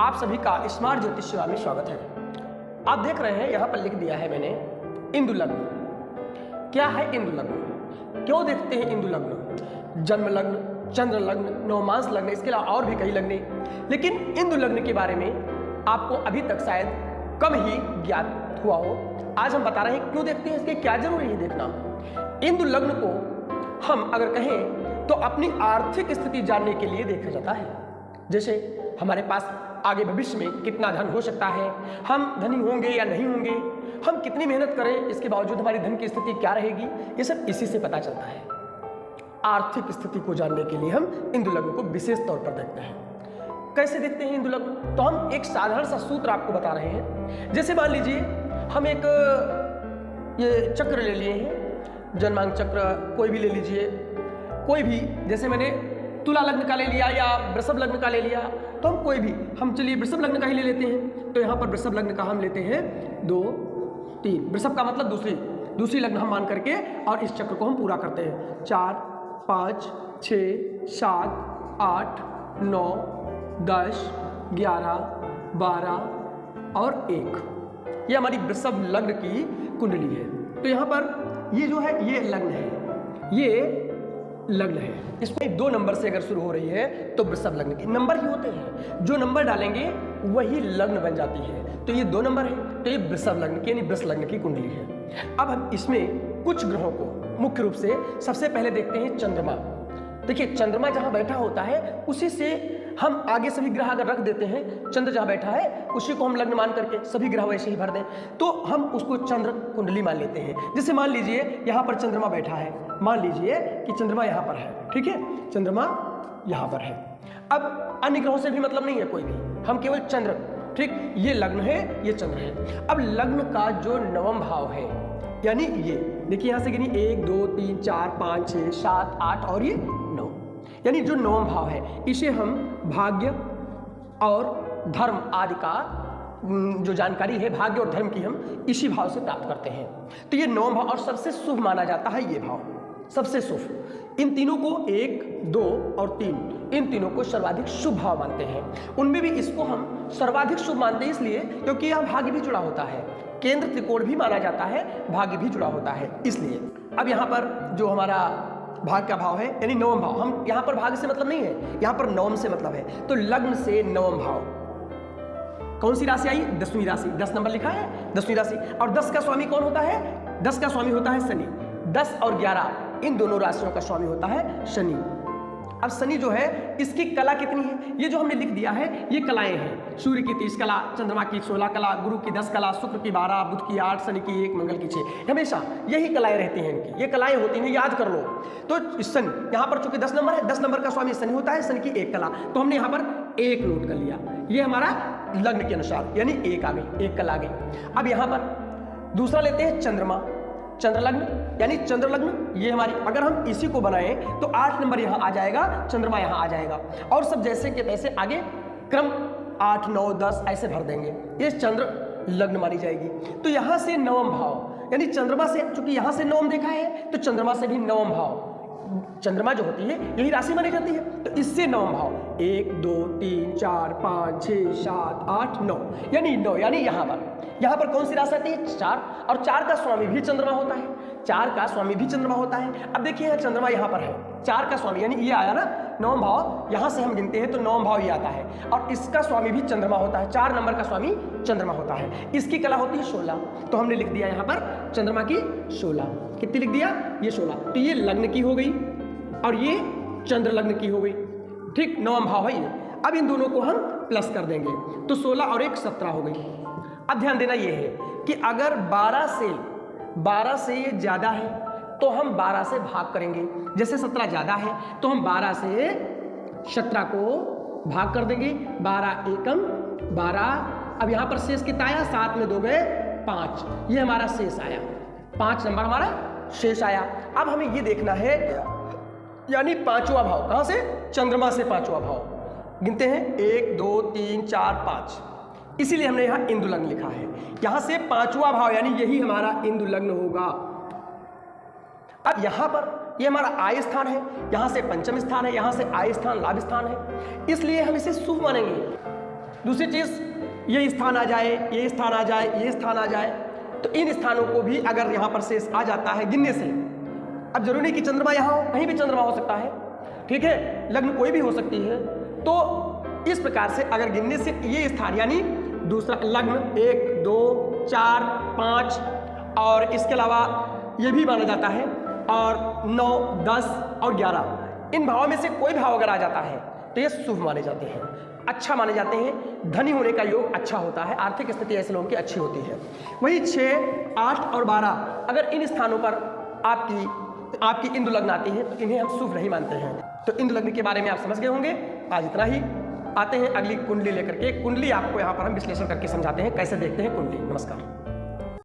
आप सभी का स्मार्ट ज्योतिष सेवा में स्वागत है। आप देख रहे हैं यहाँ पर लिख दिया है मैंने इंदु लग्न। क्या है इंदु लग्न, क्यों देखते हैं इंदु लग्न? जन्म लग्न, चंद्र लग्न, नवमांश लग्न, इसके अलावा और भी कई लग्न, लेकिन इंदु लग्न के बारे में आपको अभी तक शायद कम ही ज्ञात हुआ हो। आज हम बता रहे हैं क्यों देखते हैं, इसके क्या जरूरी है देखना। इंदु लग्न को हम अगर कहें तो अपनी आर्थिक स्थिति जानने के लिए देखा जाता है। जैसे हमारे पास आगे भविष्य में कितना धन हो सकता है, हम धनी होंगे या नहीं होंगे, हम कितनी मेहनत करें इसके बावजूद हमारी धन की स्थिति क्या रहेगी, ये सब इसी से पता चलता है। आर्थिक स्थिति को जानने के लिए हम इंदु लग्न को विशेष तौर पर देखते हैं। कैसे देखते हैं इंदु लग्न? तो हम एक साधारण सा सूत्र आपको बता रहे हैं। जैसे मान लीजिए हम एक ये चक्र ले लिए हैं, जन्मांक चक्र कोई भी ले लीजिए, कोई भी, जैसे मैंने तुला लग्न का ले लिया या वृषभ लग्न का ले लिया, तो हम कोई भी, हम चलिए वृषभ लग्न का ही ले लेते हैं। तो यहाँ पर वृषभ लग्न का हम लेते हैं 2, 3, वृषभ का मतलब दूसरी लग्न हम मान करके और इस चक्र को हम पूरा करते हैं। 4, 5, 6, 7, 8, 9, 10, 11, 12 और 1, ये हमारी वृषभ लग्न की कुंडली है। तो यहाँ पर ये जो है ये लग्न है, ये लग्न है। इसमें 2 नंबर से अगर शुरू हो रही है तो वृषभ लग्न के नंबर ही होते हैं, जो नंबर डालेंगे वही लग्न बन जाती है। तो ये 2 नंबर है, तो ये वृषभ लग्न की यानी वृष लग्न की कुंडली है। अब हम इसमें कुछ ग्रहों को मुख्य रूप से सबसे पहले देखते हैं चंद्रमा। देखिए चंद्रमा जहां बैठा होता है उसी से हम आगे सभी ग्रह अगर रख देते हैं, चंद्र जहां बैठा है उसी को हम लग्न मान करके सभी ग्रह वैसे ही भर दें, तो हम उसको चंद्र कुंडली मान लेते हैं। जैसे मान लीजिए यहाँ पर चंद्रमा बैठा है, मान लीजिए कि चंद्रमा यहाँ पर है, ठीक है, चंद्रमा यहाँ पर है। अब अन्य ग्रहों से भी मतलब नहीं है कोई भी, हम केवल चंद्र, ठीक, ये लग्न है, ये चंद्र है। अब लग्न का जो नवम भाव है, यानी ये देखिए यहाँ से गिनी 1, 2, 3, 4, 5, 6, 7, 8 और ये 9, यानी जो नवम भाव है इसे हम भाग्य और धर्म आदि का जो जानकारी है भाग्य और धर्म की हम इसी भाव से प्राप्त करते हैं। तो ये नवम भाव और सबसे शुभ माना जाता है, ये भाव सबसे शुभ। इन तीनों को 1, 2 और 3, इन तीनों को सर्वाधिक शुभ भाव मानते हैं। उनमें भी इसको हम सर्वाधिक शुभ मानते हैं इसलिए क्योंकि यहाँ भाग्य भी जुड़ा होता है, केंद्र त्रिकोण भी माना जाता है, भाग्य भी जुड़ा होता है इसलिए। अब यहाँ पर जो हमारा भाग का भाव है यानी नवम भाव, हम यहाँ पर भाग्य से मतलब नहीं है, यहाँ पर नवम से मतलब है। तो लग्न से नवम भाव कौन सी राशि आई? 10वीं राशि, 10 नंबर लिखा है 10वीं राशि। और 10 का स्वामी कौन होता है? 10 का स्वामी होता है शनि। 10 और 11 इन दोनों राशियों का स्वामी होता है शनि। अब शनि जो है इसकी कला कितनी है, ये जो हमने लिख दिया है ये कलाएं हैं। सूर्य की 30 कला, चंद्रमा की 16 कला, गुरु की 10 कला, शुक्र की 12, बुध की 8, शनि की 1, मंगल की 6, हमेशा यही कलाएं रहती हैं इनकी, ये कलाएं होती हैं, याद कर लो। तो शनि यहाँ पर चूंकि 10 नंबर है, 10 नंबर का स्वामी शनि होता है, शनि की 1 कला, तो हमने यहाँ पर 1 नोट कर लिया, ये हमारा लग्न के अनुसार यानी 1 आ गई, 1 कला आ गई। अब यहाँ पर दूसरा लेते हैं चंद्रमा, चंद्र लग्न यानी चंद्र लग्न, ये हमारी, अगर हम इसी को बनाएं तो 8 नंबर यहाँ आ जाएगा, चंद्रमा यहाँ आ जाएगा और सब जैसे के तैसे आगे क्रम 8, 9, 10 ऐसे भर देंगे, ये चंद्र लग्न मानी जाएगी। तो यहाँ से नवम भाव यानी चंद्रमा से, चूंकि यहाँ से नवम देखा है तो चंद्रमा से भी नवम भाव, चंद्रमा जो होती है यही राशि मानी जाती है, तो इससे नवम भाव 1, 2, 3, 4, 5, 6, 7, 8, 9 यानी 9, यानी यहाँ पर कौन सी राशि आती है? 4, और 4 का स्वामी भी चंद्रमा होता है, 4 का स्वामी भी चंद्रमा होता है। अब देखिए चंद्रमा यहाँ पर है, 4 का स्वामी यानी ये आया ना नवम भाव, यहाँ से हम गिनते हैं तो नवम भाव ये आता है और इसका स्वामी भी चंद्रमा होता है, 4 नंबर का स्वामी चंद्रमा होता है। इसकी कला होती है 16, तो हमने लिख दिया यहाँ पर चंद्रमा की 16, कितनी लिख दिया? ये 16। तो ये लग्न की हो गई और ये चंद्र लग्न की हो गई, ठीक, नवम भाव है ये। अब इन दोनों को हम प्लस कर देंगे तो 16 और 1 17 हो गई। अब ध्यान देना ये है कि अगर 12 से ये ज्यादा है तो हम 12 से भाग करेंगे, जैसे 17 ज्यादा है तो हम 12 से 17 को भाग कर देंगे, 12 एकम 12। अब यहाँ पर शेष कितना आया? 7 में 2 गए 5, ये हमारा शेष आया, 5 नंबर हमारा शेष आया। अब हमें ये देखना है यानी 5वां भाव कहाँ से? चंद्रमा से 5वां भाव गिनते हैं 1, 2, 3, 4, 5, इसीलिए हमने यहाँ इंदु लग्न लिखा है। यहाँ से 5वां भाव यानी यही हमारा इंदु लग्न होगा। अब यहाँ पर ये हमारा आय स्थान है, यहाँ से पंचम स्थान है, यहाँ से आय स्थान लाभ स्थान है, इसलिए हम इसे शुभ मानेंगे। दूसरी चीज़, ये स्थान आ जाए, ये स्थान आ जाए, ये स्थान आ जाए, तो इन स्थानों को भी अगर यहाँ पर शेष आ जाता है गिनने से, अब जरूरी नहीं कि चंद्रमा यहाँ हो, कहीं भी चंद्रमा हो सकता है, ठीक है, लग्न कोई भी हो सकती है। तो इस प्रकार से अगर गिनने से ये स्थान यानी दूसरा लग्न 1 2 4 5 और इसके अलावा ये भी माना जाता है, और 9 10 और 11, इन भावों में से कोई भाव अगर आ जाता है तो ये शुभ माने जाते हैं, अच्छा माने जाते हैं, धनी होने का योग अच्छा होता है, आर्थिक स्थिति ऐसे लोगों की अच्छी होती है। वही 6 8 और 12 अगर इन स्थानों पर आपकी इंदु लग्न आती है तो इन्हें हम शुभ नहीं मानते हैं। तो इंदु लग्न के बारे में आप समझ गए होंगे। आज इतना ही, आते हैं अगली कुंडली लेकर के। कुंडली आपको यहाँ पर हम विश्लेषण करके समझाते हैं कैसे देखते हैं कुंडली। नमस्कार।